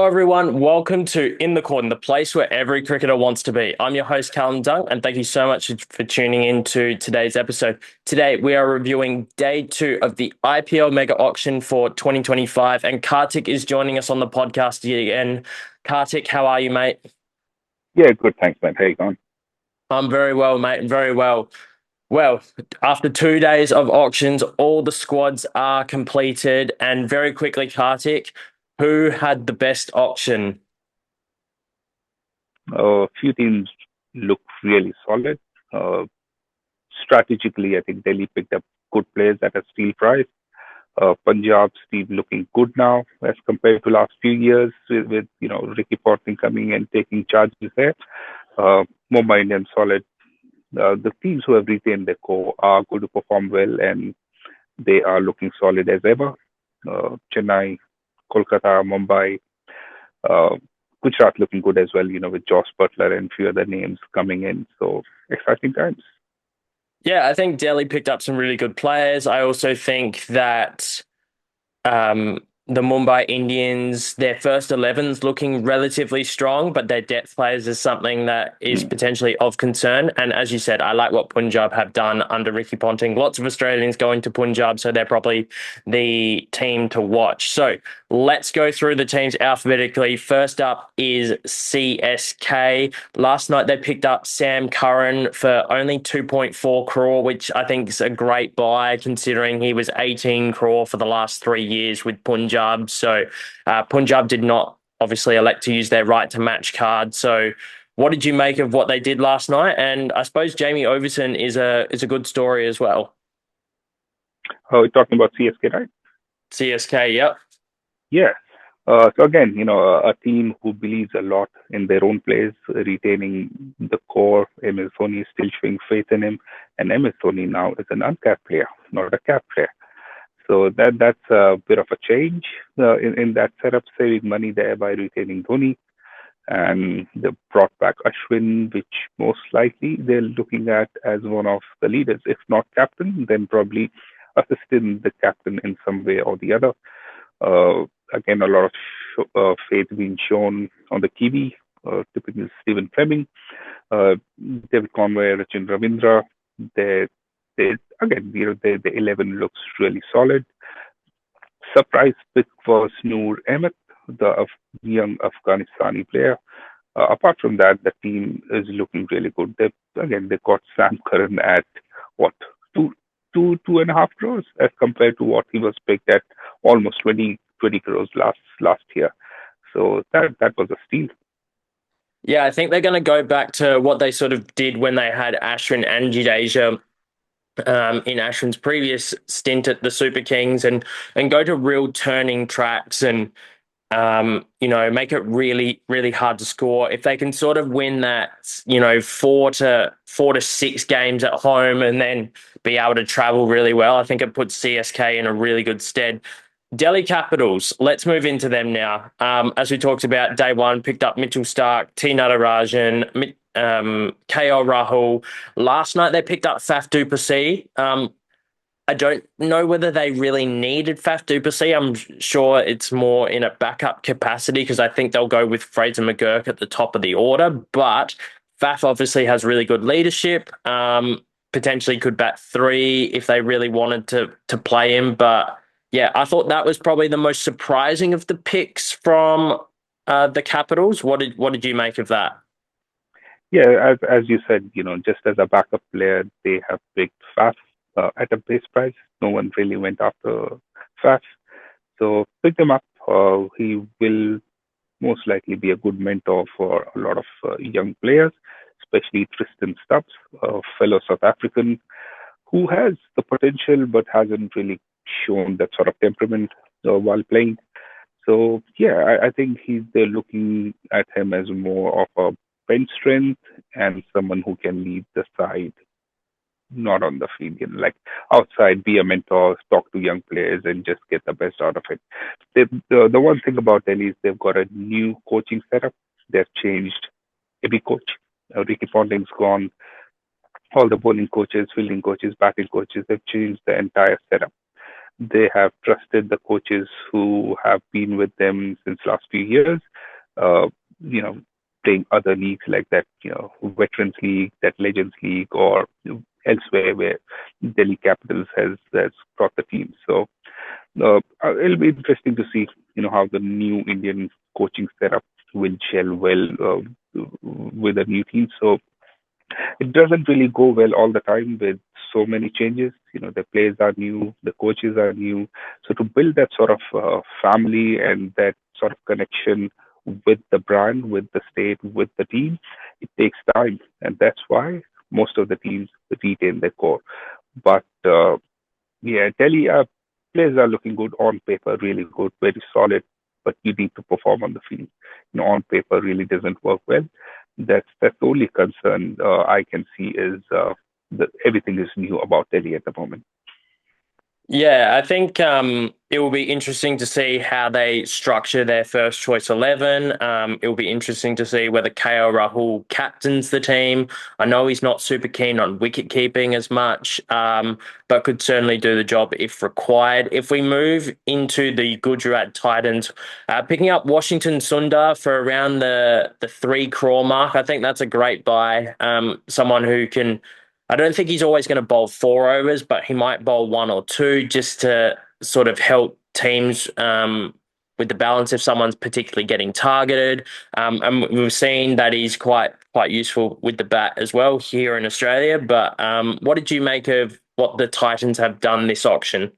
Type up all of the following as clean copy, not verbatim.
Hello, everyone. Welcome to In the Corner, the place where every cricketer wants to be. I'm your host, Callum, and thank you so much for tuning in to today's episode. Today, we are reviewing day two of the IPL mega auction for 2025, and Kartik is joining us on the podcast again. Kartik, how are you, mate? Yeah, good. Thanks, man. How you going? I'm very well, mate. Very well. Well, after 2 days of auctions, all the squads are completed, and very quickly, Kartik, who had the best auction? A few teams look really solid. Uh, Strategically, I think Delhi picked up good players at a steal price. Punjab's team looking good now as compared to last few years with Ricky Ponting coming and taking charges there. Mumbai Indians solid. The teams who have retained their core are going to perform well and they are looking solid as ever. Chennai, Kolkata, Mumbai, Uh, Gujarat looking good as well, with Josh Butler and few other names coming in. So exciting times. Yeah, I think Delhi picked up some really good players. I also think that the Mumbai Indians, their first 11's looking relatively strong, but their depth players is something that is Mm. potentially of concern. And as you said, I like what Punjab have done under Ricky Ponting. Lots of Australians going to Punjab, so they're probably the team to watch. So let's go through the teams alphabetically. First up is CSK. Last night they picked up Sam Curran for only 2.4 crore, which I think is a great buy considering he was 18 crore for the last 3 years with Punjab. So Punjab did not obviously elect to use their right to match card. So what did you make of what they did last night? And I suppose Jamie Overton is a good story as well. We're talking about CSK, right? CSK, yep. Yeah. So again, a team who believes a lot in their own players, retaining the core. MS Dhoni is still showing faith in him, and MS Dhoni now is an uncapped player, not a capped player. So that's a bit of a change in that setup, saving money there by retaining Dhoni. And they brought back Ashwin, which most likely they're looking at as one of the leaders. If not captain, then probably assisting the captain in some way or the other. Again, a lot of faith being shown on the Kiwi, typical Stephen Fleming, uh, David Conway, Rachin Ravindra. They, they again, the 11 looks really solid. Surprise pick was Noor Ahmed, the young Afghanistani player. Apart from that, the team is looking really good. They got Sam Curran at what two, 2.5 crores as compared to what he was picked at almost 20 crores last year. So that was a steal. Yeah, I think they're going to go back to what they sort of did when they had Ashwin and Jadeja in Ashwin's previous stint at the Super Kings and go to real turning tracks and make it really, really hard to score. If they can sort of win that, 4 to 6 games at home and then be able to travel really well, I think it puts CSK in a really good stead. Delhi Capitals, let's move into them now. As we talked about, day one, picked up Mitchell Stark, T. Natarajan, KL Rahul. Last night they picked up Faf du Plessis. I don't know whether they really needed Faf du Plessis. I'm sure it's more in a backup capacity because I think they'll go with Fraser McGurk at the top of the order. But Faf obviously has really good leadership. Potentially could bat three if they really wanted to play him. But yeah, I thought that was probably the most surprising of the picks from the Capitals. What did you make of that? Yeah, as you said, just as a backup player, they have picked Faf at a base price. No one really went after Faf, so pick him up. He will most likely be a good mentor for a lot of young players, especially Tristan Stubbs, a fellow South African who has the potential but hasn't really shown that sort of temperament while playing. So yeah, I think they're looking at him as more of a bench strength and someone who can lead the side, not on the field, like outside, be a mentor, talk to young players, and just get the best out of it. The one thing about Delhi is they've got a new coaching setup. They've changed every coach. Ricky Ponting's gone. All the bowling coaches, fielding coaches, batting coaches, they've changed the entire setup. They have trusted the coaches who have been with them since last few years, uh, you know, playing other leagues like that, Veterans League, that Legends League, or elsewhere where Delhi Capitals has brought the team. So it'll be interesting to see, how the new Indian coaching setup will gel well with the new team. So it doesn't really go well all the time with so many changes. The players are new, the coaches are new. So to build that sort of family and that sort of connection with the brand, with the state, with the team, it takes time, and that's why most of the teams retain their core. But yeah, Delhi players are looking good on paper, really good, very solid. But you need to perform on the field. On paper really doesn't work well. That's the only concern I can see is that everything is new about Delhi at the moment. Yeah, I think it will be interesting to see how they structure their first choice 11. It will be interesting to see whether KL Rahul captains the team. I know he's not super keen on wicket keeping as much, but could certainly do the job if required. If we move into the Gujarat Titans, picking up Washington Sundar for around the 3 crore mark, I think that's a great buy. Someone who can. I don't think he's always going to bowl 4 overs, but he might bowl one or two just to sort of help teams with the balance if someone's particularly getting targeted. And we've seen that he's quite useful with the bat as well here in Australia. But what did you make of what the Titans have done this auction?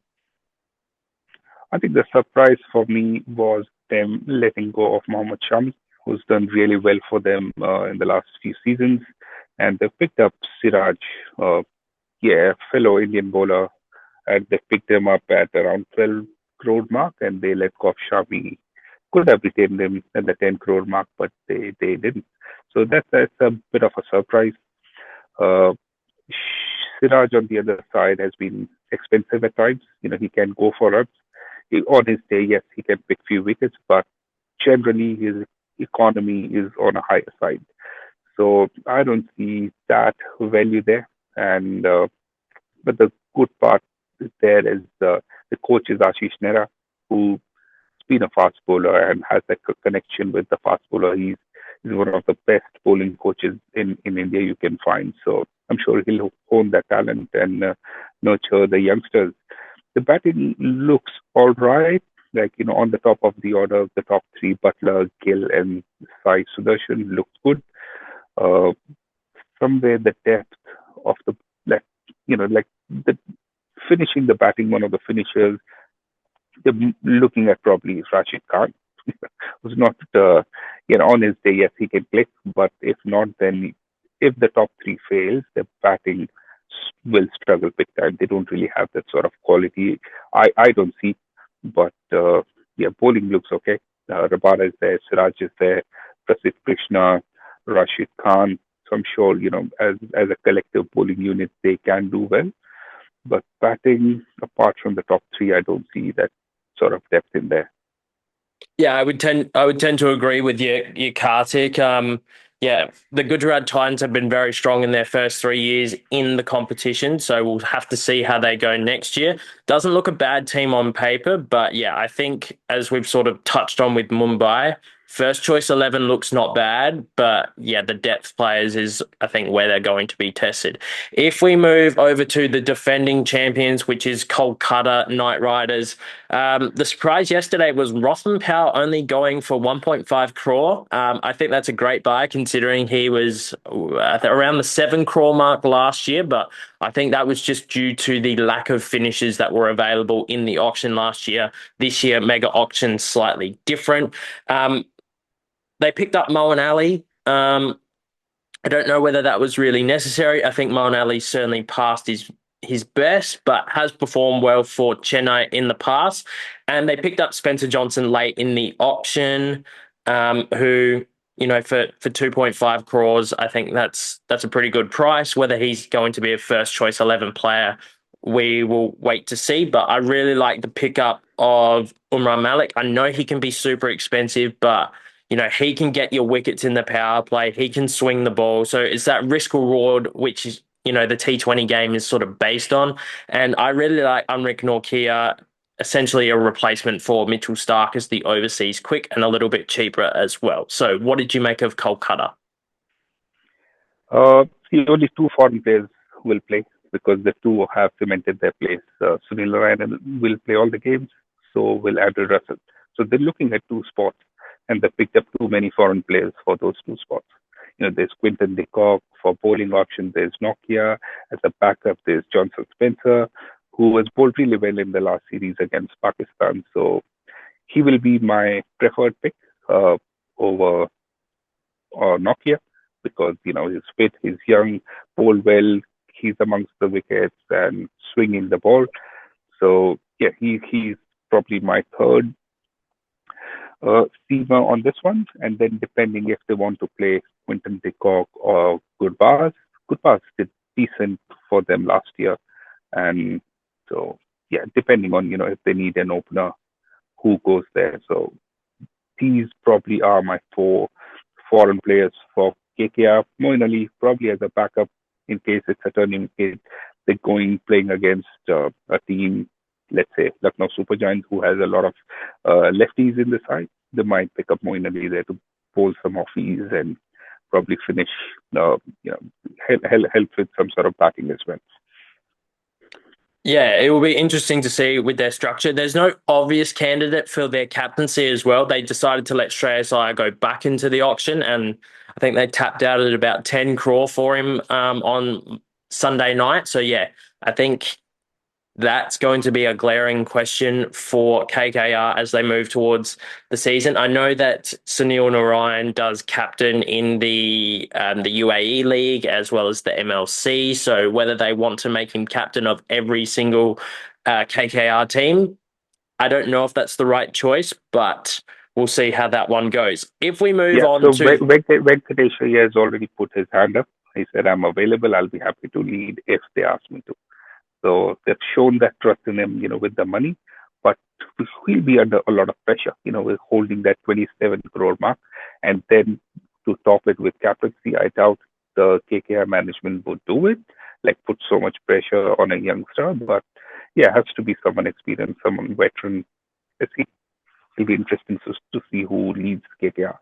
I think the surprise for me was them letting go of Mohammad Shami, who's done really well for them in the last few seasons, and they picked up Siraj, uh, fellow Indian bowler, and they picked him up at around 12 crore mark, and they let go of Shami. Could have retained him at the 10 crore mark, but they didn't. So that's a bit of a surprise. Uh, Siraj on the other side has been expensive at times. He can go for runs. On his day, yes, he can pick few wickets, but generally his economy is on a higher side. So I don't see that value there. And but the good part there is the coach is Ashish Nehra, who's been a fast bowler and has that connection with the fast bowler. He's one of the best bowling coaches in India you can find. So I'm sure he'll hone that talent and nurture the youngsters. The batting looks all right. Like, on the top of the order, the top three, Butler, Gill, and Sai Sudarshan looks good. Uh, Somewhere the depth of the, like, like the finishing the batting, one of the finishers, they're looking at probably Rashid Khan, who's not, on his day, yes, he can click, but if not, then if the top three fails, the batting will struggle big time. They don't really have that sort of quality. I don't see, but yeah, bowling looks okay. Rabada is there, Siraj is there, Prasid Krishna, Rashid Khan. So I'm sure, as a collective bowling unit, they can do well. But batting, apart from the top three, I don't see that sort of depth in there. Yeah, I would tend to agree with you, Kartik. Yeah, the Gujarat Titans have been very strong in their first 3 years in the competition, so we'll have to see how they go next year. Doesn't look a bad team on paper, but yeah, I think as we've sort of touched on with Mumbai, first choice 11 looks not bad, but yeah, the depth players is I think where they're going to be tested. If we move over to the defending champions, which is Kolkata Knight Riders. The surprise yesterday was Rothman Powell only going for 1.5 crore. I think that's a great buy considering he was around the 7 crore mark last year, but I think that was just due to the lack of finishes that were available in the auction last year. This year, mega auction slightly different. They picked up Moen Ali. I don't know whether that was really necessary. I think Moen Ali certainly passed his best, but has performed well for Chennai in the past. And they picked up Spencer Johnson late in the auction, who for 2.5 crores, I think that's a pretty good price. Whether he's going to be a first choice 11 player, we will wait to see. But I really like the pickup of Umar Malik. I know he can be super expensive, but he can get your wickets in the power play. He can swing the ball. So it's that risk reward, which is, the T20 game is sort of based on. And I really like Unrik Norkia. essentially a replacement for Mitchell Stark as the overseas quick and a little bit cheaper as well. So, what did you make of Kolkata? See, only two foreign players will play because the two have cemented their place. Sunil Narayan will play all the games, so will Andrew Russell. So they're looking at two spots, and they picked up too many foreign players for those two spots. There's Quinton de Kock for bowling option. There's Nokia as a backup. There's Johnson Spencer, who was bowled really well in the last series against Pakistan. So he will be my preferred pick over Nokia because he's fit, he's young, bowl well, he's amongst the wickets and swinging the ball. So yeah, he's probably my third seamer on this one. And then depending if they want to play Quinton de Kock or Gurbaaz did decent for them last year, and so yeah, depending on if they need an opener, who goes there. So these probably are my four foreign players for KKR. Moeen Ali probably as a backup in case it's a turning case. They're going playing against a team, let's say Lucknow Super Giants, who has a lot of lefties in the side. They might pick up Moeen Ali there to bowl some offies and probably finish, help with some sort of batting as well. Yeah, it will be interesting to see with their structure. There's no obvious candidate for their captaincy as well. They decided to let Shreyas Iyer go back into the auction, and I think they tapped out at about 10 crore for him on Sunday night. So, yeah, I think that's going to be a glaring question for KKR as they move towards the season. I know that Sunil Narayan does captain in the UAE League as well as the MLC. So whether they want to make him captain of every single KKR team, I don't know if that's the right choice, but we'll see how that one goes. If we move Yeah, on so to Venkatesh Iyer has already put his hand up. He said, I'm available. I'll be happy to lead if they ask me to. So they've shown that trust in him, with the money, but he'll be under a lot of pressure, with holding that 27 crore mark. And then to top it with captaincy, I doubt the KKR management would do it, like put so much pressure on a youngster. But yeah, it has to be someone experienced, someone veteran. Let's see. It'll be interesting to see who leads KKR.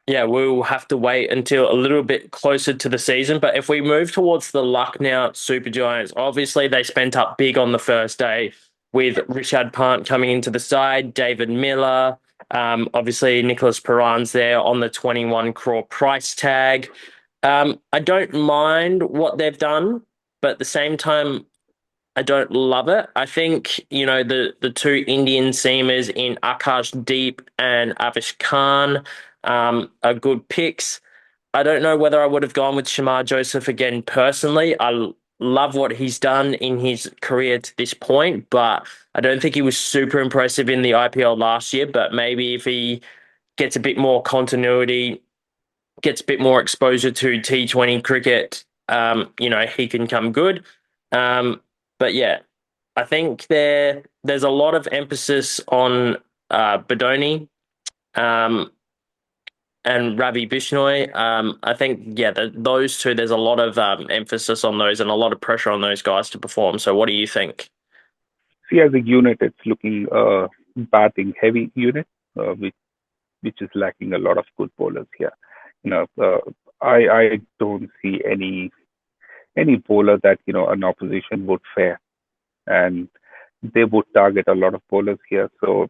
Yeah, we'll have to wait until a little bit closer to the season. But if we move towards the Lucknow Super Giants, obviously they spent up big on the first day with Richard Pant coming into the side, David Miller, obviously Nicholas Piran's there on the 21 crore price tag. I don't mind what they've done, but at the same time, I don't love it. I think, the two Indian seamers in Akash Deep and Avish Khan are good picks. I don't know whether I would have gone with Shamar Joseph again personally. Love what he's done in his career to this point, but I don't think he was super impressive in the IPL last year. But maybe if he gets a bit more continuity, gets a bit more exposure to T20 cricket, he can come good. Um, but yeah, I think there's a lot of emphasis on Badoni um, and Ravi Bishnoi. I think those two. There's a lot of emphasis on those and a lot of pressure on those guys to perform. So, what do you think? See, as a unit, it's looking batting heavy unit, which is lacking a lot of good bowlers here. I don't see any bowler that an opposition would fare, and they would target a lot of bowlers here. So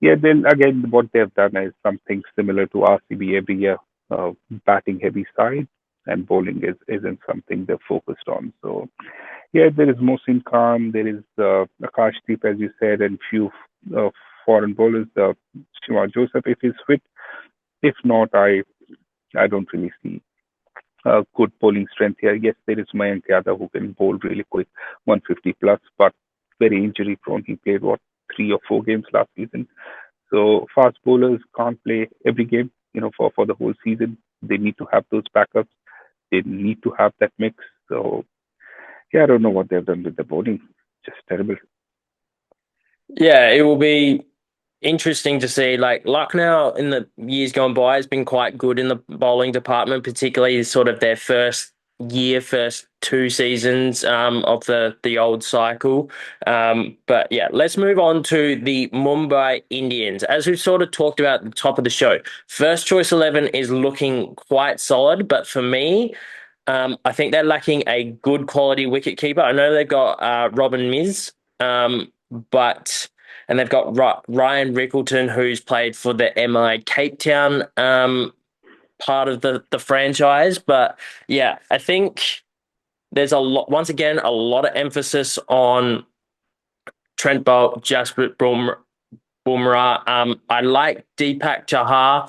yeah, then again, what they've done is something similar to RCB every year, batting heavy side, and bowling isn't something they're focused on. So yeah, there is Mohsin Khan, there is Akashdeep, as you said, and few uh, foreign bowlers, Shiva Joseph, if he's fit. If not, I don't really see good bowling strength here. Yes, there is Mayank Yadav who can bowl really quick, 150 plus, but very injury prone. He played, what, 3 or 4 games last season. So fast bowlers can't play every game, for the whole season. They need to have those backups. They need to have that mix. So yeah, I don't know what they've done with the bowling. Just terrible. Yeah, it will be interesting to see. Like Lucknow in the years gone by has been quite good in the bowling department, particularly sort of their first year, first two seasons of the old cycle. But yeah, let's move on to the Mumbai Indians. As we've sort of talked about at the top of the show, first choice 11 is looking quite solid, but for me, I think they're lacking a good quality wicket keeper. I know they've got Robin Miz, but and they've got Ryan Rickleton, who's played for the MI Cape Town part of the franchise. But yeah, I think there's a lot. Once again, a lot of emphasis on Trent Bolt, Jasprit Bumrah. I like Deepak Chahar.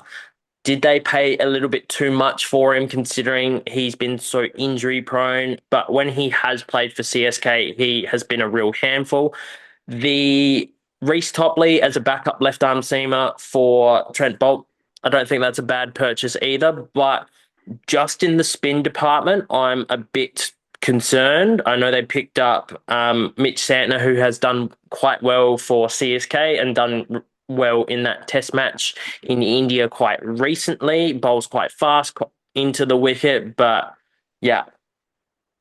Did they pay a little bit too much for him considering he's been so injury prone? But when he has played for CSK, he has been a real handful. The Reece Topley as a backup left arm seamer for Trent Bolt, I don't think that's a bad purchase either. But just in the spin department, I'm a bit concerned. I know they picked up Mitch Santner, who has done quite well for CSK and done well in that test match in India quite recently. Bowls quite fast into the wicket. But yeah,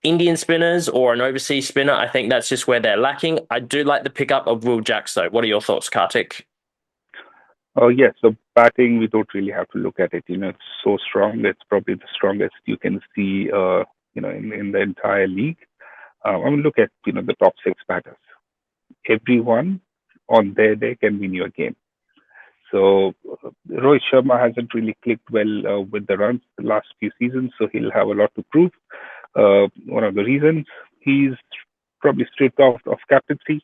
Indian spinners or an overseas spinner, I think that's just where they're lacking. I do like the pickup of Will Jacks, though. What are your thoughts, Kartik? Oh, yes. So batting, we don't really have to look at it. It's so strong. It's probably the strongest you can see, in the entire league. I mean, look at, the top six batters. Everyone on their day can win you a game. So Rohit Sharma hasn't really clicked well with the runs the last few seasons, so he'll have a lot to prove. One of the reasons he's probably stripped off of captaincy.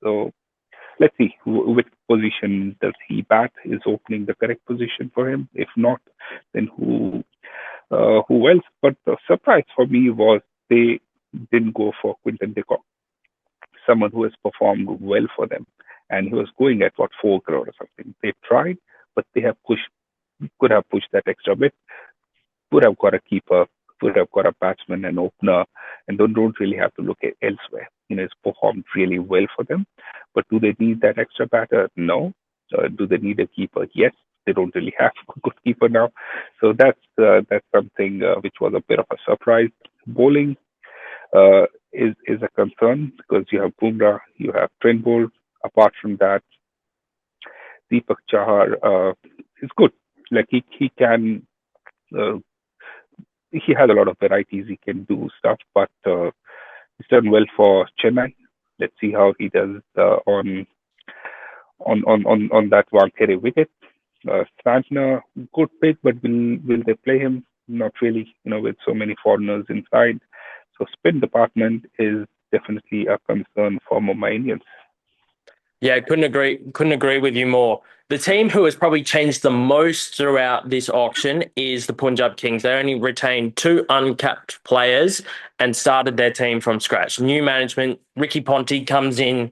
So let's see which position does he bat. Is opening the correct position for him? If not, then who else? But the surprise for me was they didn't go for Quinton de Kock, someone who has performed well for them, and he was going at what 4 crore or something. They tried, but they have pushed could have pushed that extra bit. Could have got a keeper. Could have got a batsman and opener, and don't really have to look at elsewhere. It's performed really well for them. But do they need that extra batter? No. Do they need a keeper? Yes. They don't really have a good keeper now, so that's something which was a bit of a surprise. Bowling is a concern because you have Bumrah, you have Trent Bolt. Apart from that, Deepak Chahar is good. Like he can uh, he has a lot of varieties. He can do stuff, but he's done well for Chennai. Let's see how he does on that Wankhede wicket. Santner, good pick, but will they play him? Not really. With so many foreigners inside, so spin department is definitely a concern for Mumbai Indians. Yeah, couldn't agree with you more. The team who has probably changed the most throughout this auction is the Punjab Kings. They only retained two uncapped players and started their team from scratch. New management, Ricky Ponti comes in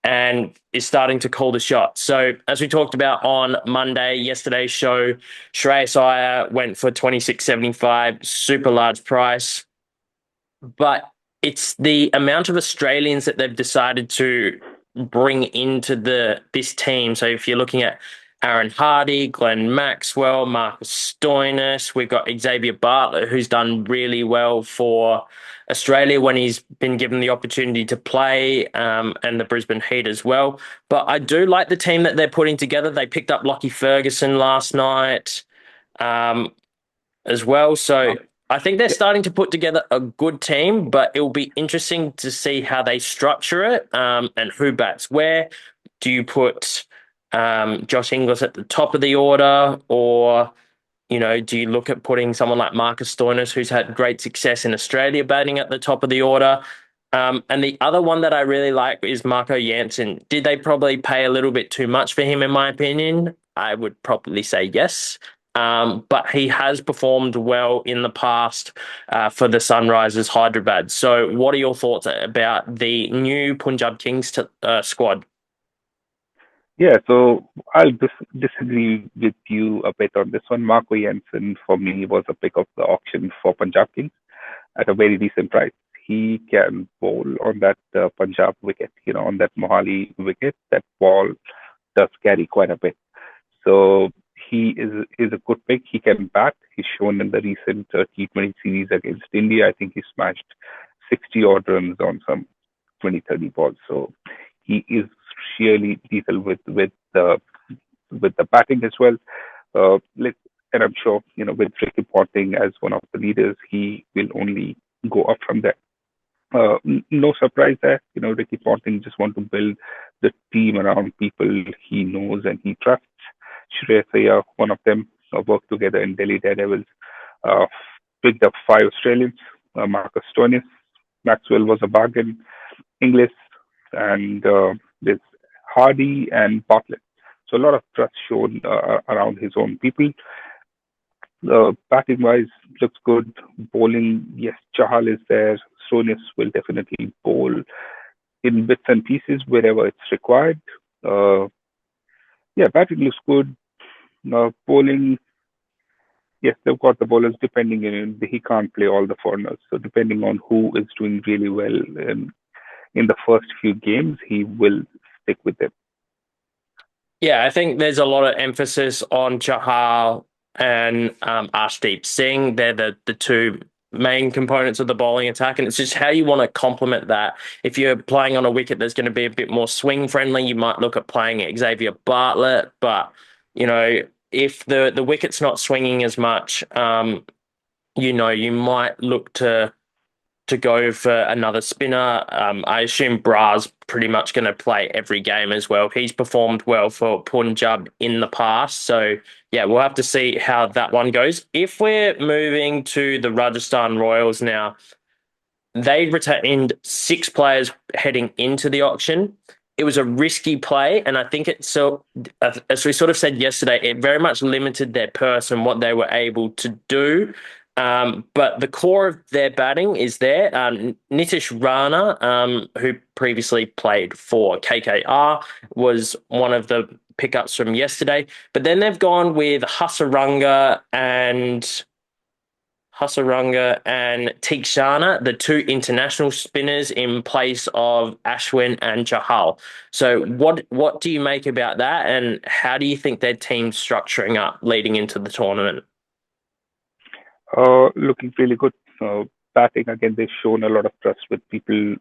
and is starting to call the shots. So, as we talked about on Monday, yesterday's show, Shreyas Iyer went for 26.75, super large price. But it's the amount of Australians that they've decided to bring into this team. So if you're looking at Aaron Hardy, Glenn Maxwell, Marcus Stoinis, we've got Xavier Bartlett, who's done really well for Australia when he's been given the opportunity to play, and the Brisbane Heat as well. But I do like the team that they're putting together. They picked up Lockie Ferguson last night. Um, as well. So I think they're Yeah, starting to put together a good team, but it will be interesting to see how they structure it, and who bats where. Do you put Josh Inglis at the top of the order, or do you look at putting someone like Marcus Stoinis, who's had great success in Australia, batting at the top of the order? And the other one that I really like is Marco Jansen. Did they probably pay a little bit too much for him, in my opinion? I would probably say yes. But he has performed well in the past for the Sunrisers Hyderabad. So, what are your thoughts about the new Punjab Kings squad? yeah. So I'll disagree with you a bit on this one. Marco Jansen for me was a pick of the auction for Punjab Kings at a very decent price. He can bowl on that Punjab wicket, on that Mohali wicket. That ball does carry quite a bit. So he is a good pick. He can bat. He's shown in the recent T20 series against India. I think he smashed 60 odd runs on some 20, 30 balls. So he is really lethal with the batting as well. And I'm sure with Ricky Ponting as one of the leaders, he will only go up from there. No surprise there. Ricky Ponting just want to build the team around people he knows and he trusts. Shreyas Iyer, one of them, worked together in Delhi Daredevils. Uh, Picked up five Australians. Marcus Stoinis, Maxwell was a bargain. Inglis, and there's Hardy and Bartlett. So a lot of trust shown around his own people. Batting wise, looks good. Bowling, yes, Chahal is there. Sonis will definitely bowl in bits and pieces wherever it's required. Uh, yeah, batting looks good. Bowling, yes, they've got the bowlers depending he can't play all the foreigners. So depending on who is doing really well in the first few games, he will stick with them. Yeah, I think there's a lot of emphasis on Chahal and Arshdeep Singh. They're the two main components of the bowling attack, and it's just how you want to complement that. If you're playing on a wicket that's going to be a bit more swing friendly, you might look at playing Xavier Bartlett. But if the wicket's not swinging as much, you might look to go for another spinner. I assume Bra's pretty much going to play every game as well. He's performed well for Punjab in the past. So, yeah, we'll have to see how that one goes. If we're moving to the Rajasthan Royals now, they retained six players heading into the auction. It was a risky play, and I think as we sort of said yesterday, it very much limited their purse and what they were able to do. But the core of their batting is there. Nitish Rana, who previously played for KKR, was one of the pickups from yesterday. But then they've gone with Hasaranga and Tikshana, the two international spinners in place of Ashwin and Chahal. So what do you make about that, and how do you think their team's structuring up leading into the tournament? Looking really good. Batting again, they've shown a lot of trust with people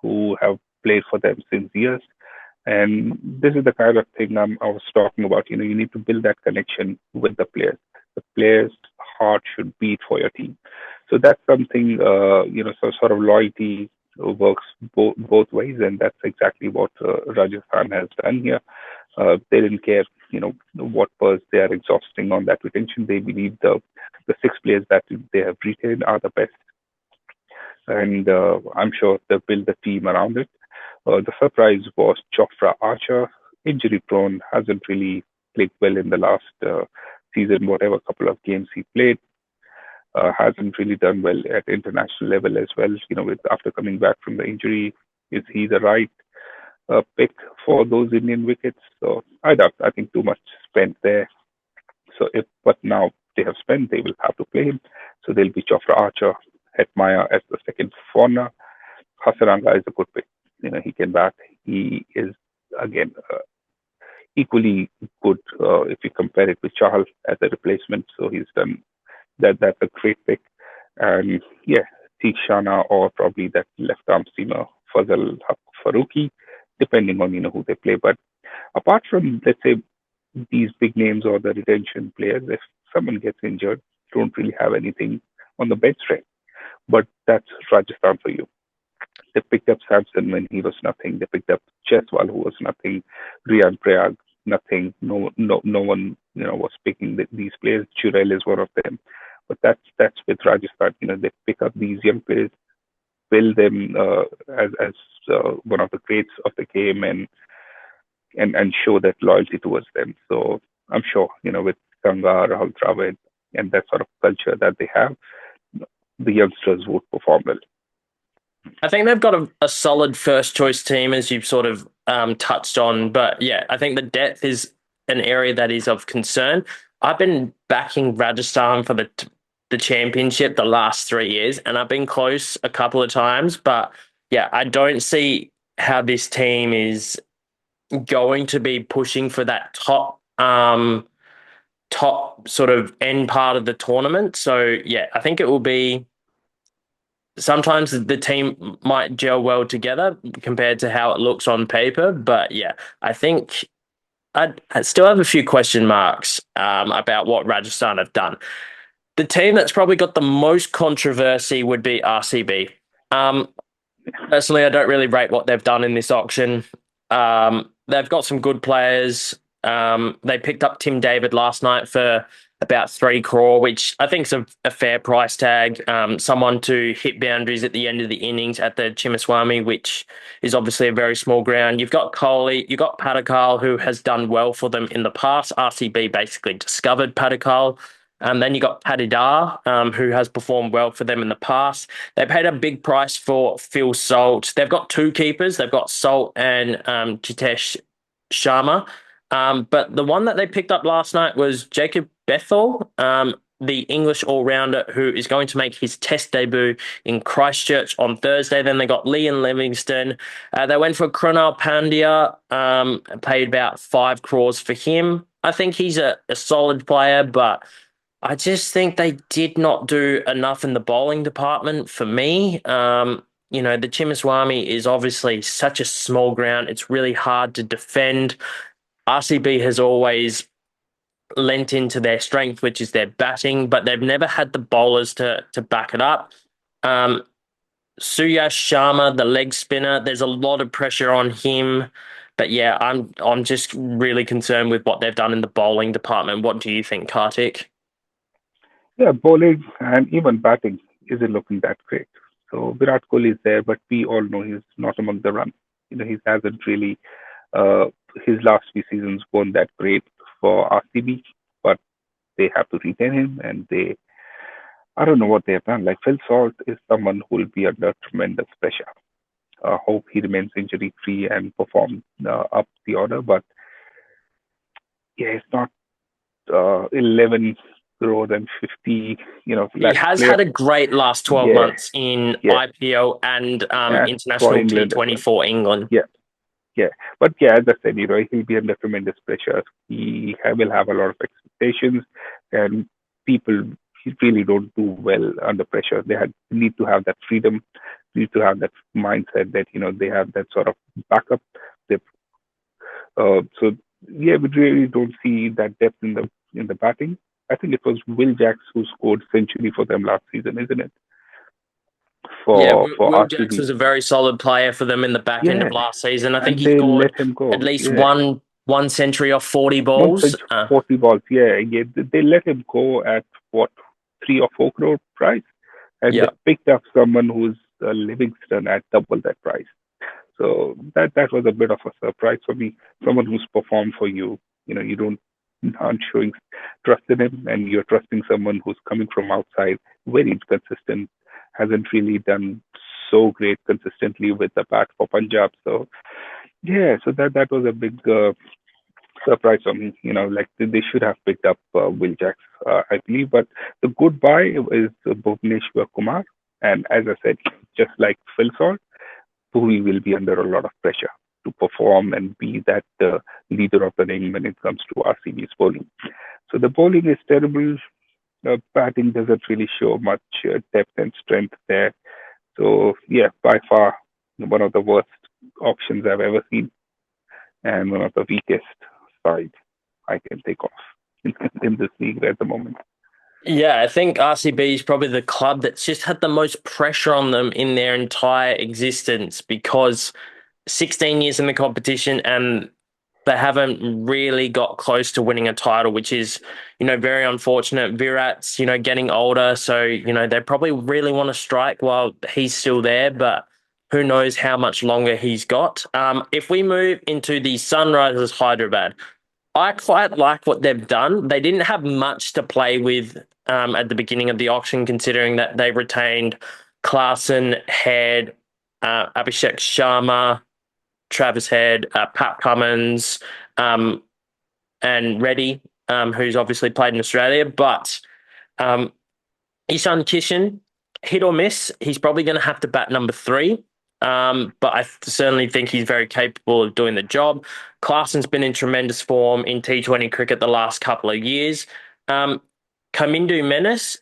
who have played for them since years. And this is the kind of thing I was talking about. You need to build that connection with the players. The players' heart should beat for your team. So that's something, so sort of loyalty works both ways, and that's exactly what Rajasthan has done here. They didn't care, what purse they are exhausting on that retention. They believe the six players that they have retained are the best, and I'm sure they'll build the team around it. The surprise was Chopra Archer, injury prone, hasn't really played well in the last season, whatever couple of games he played. Hasn't really done well at international level as well. With after coming back from the injury, is he the right pick for those Indian wickets? So I doubt. I think too much spent there. But now they have spent, they will have to play him. So they'll be Chopra Archer, Hetmaya as the second foreigner. Hasaranga is a good pick. He can bat. He is again equally good if you compare it with Chahal as a replacement. So he's done that. That's a great pick. And yeah, Tikshana or probably that left arm seamer Fazal Haq Faruqi, depending on who they play. But apart from let's say these big names or the retention players, if someone gets injured, don't really have anything on the bench strength. But that's Rajasthan for you. They picked up Samson when he was nothing. They picked up Cheswal who was nothing. Riyan Prayag, nothing. No one was picking these players. Churel is one of them. But that's with Rajasthan. They pick up these young players, build them as one of the greats of the game, and show that loyalty towards them. So I'm sure with Ganga, Rahul Dravid, and that sort of culture that they have, the youngsters would perform well. I think they've got a solid first choice team, as you've sort of touched on. But yeah, I think the depth is an area that is of concern. I've been backing Rajasthan for the championship the last 3 years, and I've been close a couple of times. But yeah, I don't see how this team is going to be pushing for that top top sort of end part of the tournament. So yeah, I think it will be sometimes the team might gel well together compared to how it looks on paper. But yeah, I think I still have a few question marks about what Rajasthan have done. The team that's probably got the most controversy would be RCB. Um, Personally, I don't really rate what they've done in this auction. They've got some good players. They picked up Tim David last night for about 3 crore, which I think is a fair price tag. Someone to hit boundaries at the end of the innings at the Chimaswamy, which is obviously a very small ground. You've got Kohli, you've got Patakal, who has done well for them in the past. RCB basically discovered Patakal. Then you got Patidar, who has performed well for them in the past. They paid a big price for Phil Salt. They've got two keepers. They've got Salt and Jitesh Sharma. But the one that they picked up last night was Jacob Bethel, the English all-rounder who is going to make his test debut in Christchurch on Thursday. Then they got Liam Livingstone. They went for Krunal Pandya, paid about 5 crores for him. I think he's a solid player, but I just think they did not do enough in the bowling department for me. The Chimaswamy is obviously such a small ground. It's really hard to defend. RCB has always lent into their strength, which is their batting, but they've never had the bowlers to back it up. Um, Suyash Sharma, the leg spinner, there's a lot of pressure on him. But yeah, I'm just really concerned with what they've done in the bowling department. What do you think, Kartik? Yeah, bowling and even batting isn't looking that great. So Virat Kohli is there, but we all know he's not among the run. He hasn't really uh, his last few seasons weren't that great for RCB, but they have to retain him, and I don't know what they have done. Like Phil Salt is someone who will be under tremendous pressure. Hope he remains injury free and performs up the order, but yeah, it's not 11 crore and 50 He lakh has player. had a great last 12 Yeah, months in yeah, IPL and for international England as T20 well. for England. Yeah, yeah. But yeah, as I said, he'll be under tremendous pressure. Will have a lot of expectations, and people really don't do well under pressure. Need to have that freedom, need to have that mindset that they have that sort of backup. They, so yeah, we really don't see that depth in the batting. I think it was Will Jacks who scored century for them last season, isn't it? Yeah, For Will Jacks RCB. was a very solid player for them in the back end Yeah, of last season. I think and he they scored let him at go. least Yeah, one century off 40 once balls. such 40 balls. Yeah, yeah. They let him go at what 3 or 4 crore price, and they Yeah. picked up someone who's Livingston at double that price. So that was a bit of a surprise for me. Someone who's performed for you, you don't aren't showing trust in him, and you're trusting someone who's coming from outside, very inconsistent, hasn't really done so great consistently with the bat for Punjab. So yeah, so that was a big surprise for me. Like they should have picked up Will Jacks, I believe. But the good buy is Bhuvneshwar Kumar, and as I said, just like Phil Salt, Bhuvi will be under a lot of pressure to perform and be that leader of the ring when it comes to RCB's bowling. So the bowling is terrible. Batting doesn't really show much depth and strength there. So yeah, by far one of the worst options I've ever seen, and one of the weakest sides I can think of in this league at the moment. Yeah, I think RCB is probably the club that's just had the most pressure on them in their entire existence because 16 years in the competition and they haven't really got close to winning a title, which is, very unfortunate. Virat's, getting older, so, they probably really want to strike while he's still there, but who knows how much longer he's got. If we move into the Sunrisers Hyderabad, I quite like what they've done. They didn't have much to play with at the beginning of the auction, considering that they retained Clarkson, Head, Abhishek Sharma, Travis Head, Pat Cummins, um, and Reddy, who's obviously played in Australia. But um, Ishan Kishan, hit or miss, he's probably going to have to bat number 3. but I certainly think he's very capable of doing the job. Clarkson's been in tremendous form in T20 cricket the last couple of years. Um, Kamindu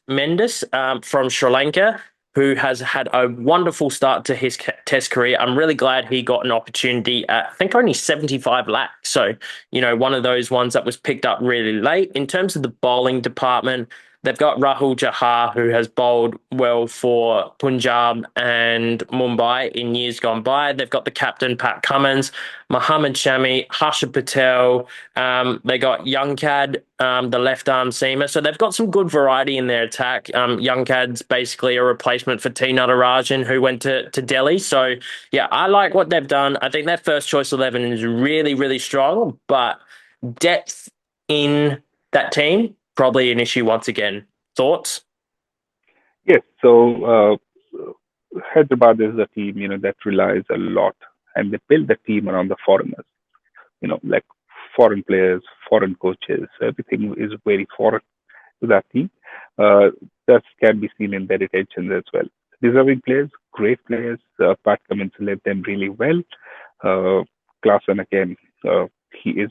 Mendes from Sri Lanka, who has had a wonderful start to his test career. I'm really glad he got an opportunity at, I think, only 75 lakhs. So, one of those ones that was picked up really late. In terms of the bowling department, they've got Rahul Jahar, who has bowled well for Punjab and Mumbai in years gone by. They've got the captain, Pat Cummins, Mohammad Shami, Harsha Patel. They got Young Cad, the left arm seamer. So they've got some good variety in their attack. Young Cad's basically a replacement for T Natarajan, who went to Delhi. So, yeah, I like what they've done. I think their first choice 11 is really, really strong, but depth in that team, probably an issue once again. Thoughts? Yes, so Hyderabad is a team, that relies a lot, and they build the team around the foreigners. Like foreign players, foreign coaches, everything is very foreign to that team. That can be seen in their retention as well. Deserving players, great players. Pat Cummins led them really well. Uh, Klaasen again, he is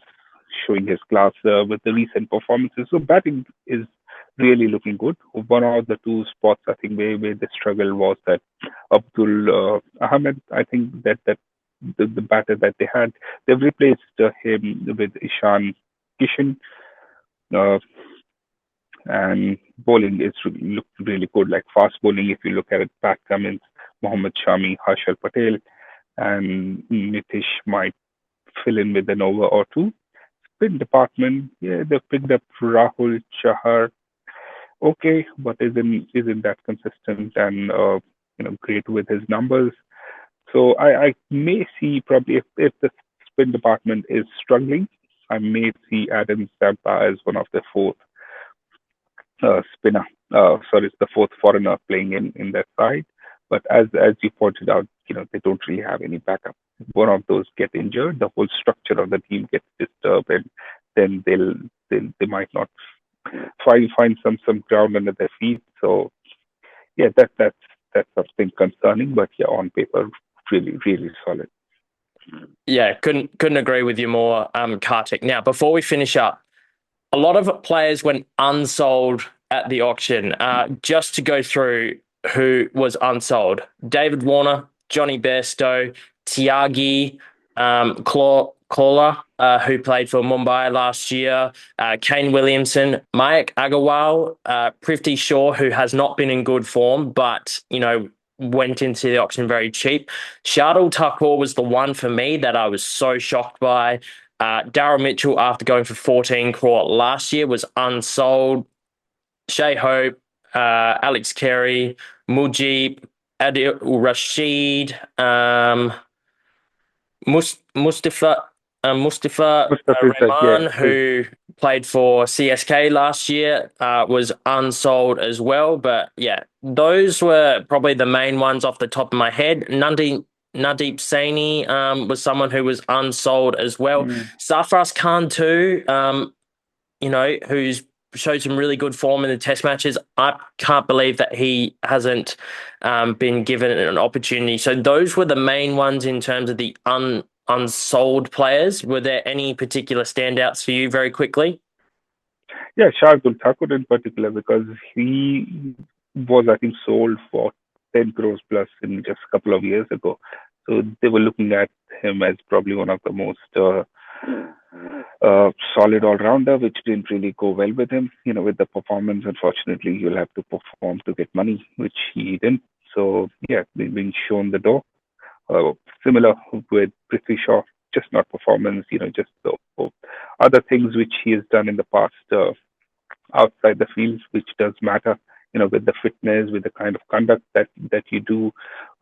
showing his class with the recent performances. So batting is really looking good. One of the two spots I think where they struggled was that Abdul Ahmed. I think that the batter that they had, they've replaced him with Ishan Kishan. Uh, and bowling is looked really good. Like fast bowling, if you look at it, Pat Cummins, Mohammad Shami, Harshal Patel, and Nitish might fill in with an over or two. Spin department, yeah, they've picked up Rahul Chahar, okay, but isn't that consistent and great with his numbers. So I may see probably if the spin department is struggling, I may see Adam Zampa as one of the fourth spinner. Sorry, it's the fourth foreigner playing in that side. But as you pointed out, they don't really have any backup. If one of those get injured, the whole structure of the team gets disturbed, and then they might not find some ground under their feet. So yeah, that's something concerning. But yeah, on paper, really really solid. Yeah, couldn't agree with you more, Kartik. Now, before we finish up, a lot of players went unsold at the auction. Just to go through who was unsold: David Warner, Johnny Bairstow, Tyagi, Claw, who played for Mumbai last year, Kane Williamson, Mayak Agarwal, Prithvi Shaw, who has not been in good form, but went into the auction very cheap. Shardul Thakur was the one for me that I was so shocked by. Daryl Mitchell, after going for 14 crore last year, was unsold. Shea Hope, Alex Carey, Mujib, Adil Rashid, Mustafa Mustafa Izzat, yeah, Rahman, who played for CSK last year, was unsold as well. But yeah, those were probably the main ones off the top of my head. Nadeep Saini was someone who was unsold as well. mm, Sarfraz Khan too, who's showed some really good form in the test matches. I can't believe that he hasn't been given an opportunity. So those were the main ones in terms of the unsold players. Were there any particular standouts for you very quickly? yeah. Shardul Thakur in particular because he was I think sold for 10 crores plus in just a couple of years ago. So they were looking at him as probably one of the most solid all rounder, which didn't really go well with him. With the performance, unfortunately, you'll have to perform to get money, which he didn't. So yeah, being shown the door. Similar with Prithvi Shaw, just not performance, just the other things which he has done in the past outside the field, which does matter. With the fitness, with the kind of conduct that you do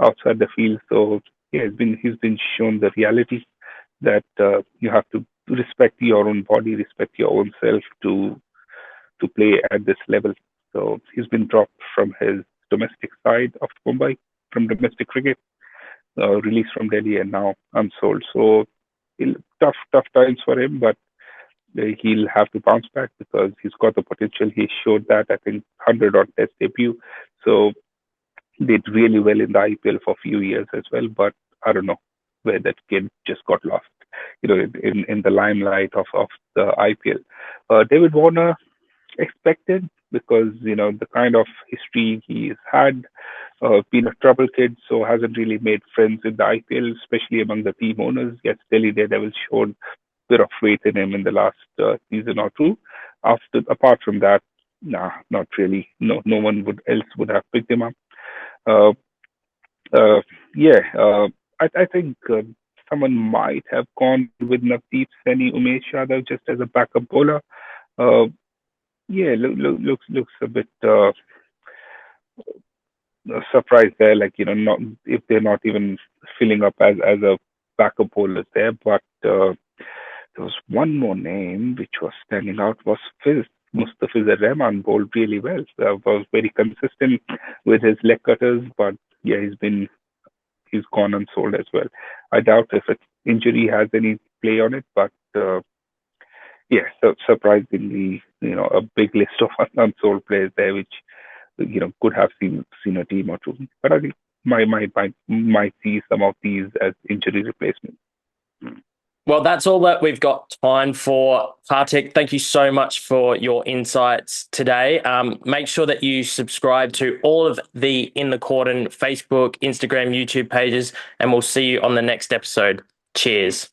outside the field. So yeah, he's been shown the reality that you have to respect your own body, respect your own self to play at this level. So he's been dropped from his domestic side of Mumbai, from domestic cricket, released from Delhi, and now unsold. So tough times for him, but he'll have to bounce back because he's got the potential. He showed that I think 100 odd test debut. So did really well in the IPL for a few years as well, but I don't know where that kid just got lost, in the limelight of the IPL. David Warner expected because, the kind of history he's had, been a trouble kid, so hasn't really made friends in the IPL, especially among the team owners. Yet Delhi Daredevils showed a bit of faith in him in the last season or two. Apart from that, nah, not really. No one would have picked him up. Uh, uh, yeah, I think someone might have gone with Navdeep Saini, Umesh Yadav just as a backup bowler. Uh, yeah, looks a bit surprised there. Like, not if they're not even filling up as a backup bowler there. But there was one more name which was standing out was Fizz. Mustafizur Rahman bowled really well. Was very consistent with his leg cutters, but yeah, he's gone unsold as well. I doubt if its injury has any play on it, but yeah, so surprisingly, a big list of unsold players there, which could have seen a team or two. But I think might see some of these as injury replacements. Well, that's all that we've got time for. Kartik, thank you so much for your insights today. Make sure that you subscribe to all of the In the Cordon Facebook, Instagram, YouTube pages, and we'll see you on the next episode. Cheers.